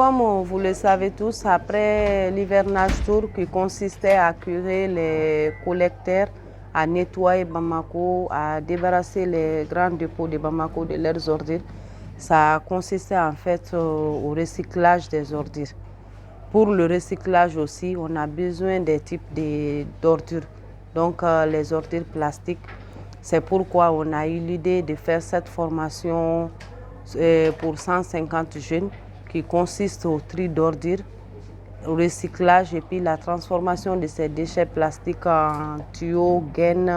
Comme vous le savez tous, après l'hivernage tour qui consistait à curer les collecteurs, à nettoyer Bamako, à débarrasser les grands dépôts de Bamako de leurs ordures, ça consistait en fait au recyclage des ordures. Pour le recyclage aussi, on a besoin des types d'ordures, donc les ordures plastiques. C'est pourquoi on a eu l'idée de faire cette formation pour 150 jeunes qui consiste au tri d'ordures, au recyclage et puis la transformation de ces déchets plastiques en tuyaux, gaines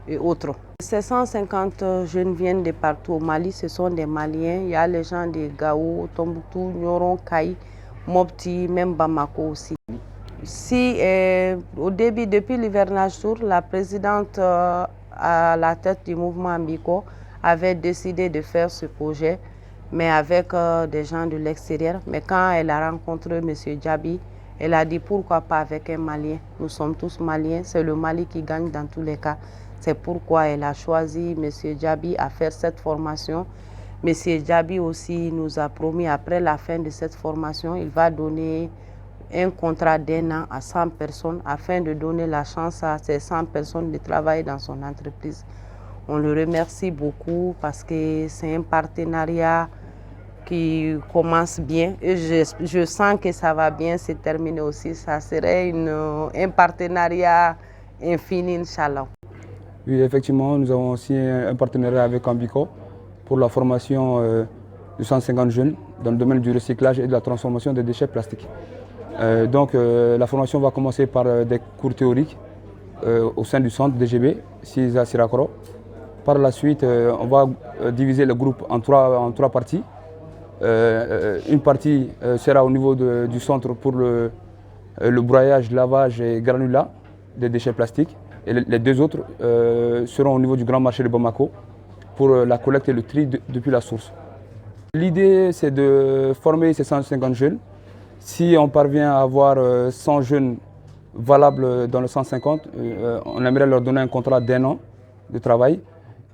et autres. Ces 150 jeunes viennent de partout au Mali, ce sont des Maliens. Il y a les gens de Gao, Tombouctou, Nyoron, Kaï, Mopti, même Bamako aussi. Au début, depuis l'hivernage tour, la présidente à la tête du mouvement Ambiko avait décidé de faire ce projet, mais avec des gens de l'extérieur. Mais quand elle a rencontré M. Djabi, elle a dit pourquoi pas avec un Malien. Nous sommes tous Maliens, c'est le Mali qui gagne dans tous les cas. C'est pourquoi elle a choisi M. Djabi à faire cette formation. M. Djabi aussi nous a promis, après la fin de cette formation, il va donner un contrat d'1 an à 100 personnes afin de donner la chance à ces 100 personnes de travailler dans son entreprise. On le remercie beaucoup parce que c'est un partenariat qui commence bien et je sens que ça va bien se terminer aussi. Ça serait un partenariat infini, Inch'Allah. Oui, effectivement, nous avons aussi un partenariat avec Ambiko pour la formation de 150 jeunes dans le domaine du recyclage et de la transformation des déchets plastiques. La formation va commencer par des cours théoriques au sein du centre DGB, CISA Sirakoro. Par la suite, on va diviser le groupe en trois parties. Une partie sera au niveau du centre pour le broyage, lavage et granulat des déchets plastiques. Et les deux autres seront au niveau du grand marché de Bamako pour la collecte et le tri depuis la source. L'idée, c'est de former ces 150 jeunes. Si on parvient à avoir 100 jeunes valables dans le 150, on aimerait leur donner un contrat d'1 an de travail.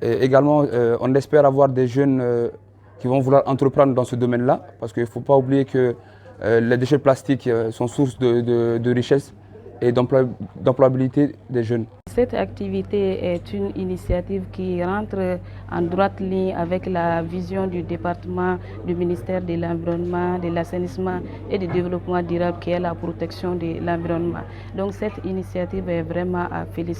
Et également, on espère avoir des jeunes qui vont vouloir entreprendre dans ce domaine-là, parce qu'il ne faut pas oublier que les déchets plastiques sont source de richesse et d'employabilité des jeunes. Cette activité est une initiative qui rentre en droite ligne avec la vision du département du ministère de l'Environnement, de l'Assainissement et du Développement durable qui est la protection de l'environnement. Donc cette initiative est vraiment à féliciter.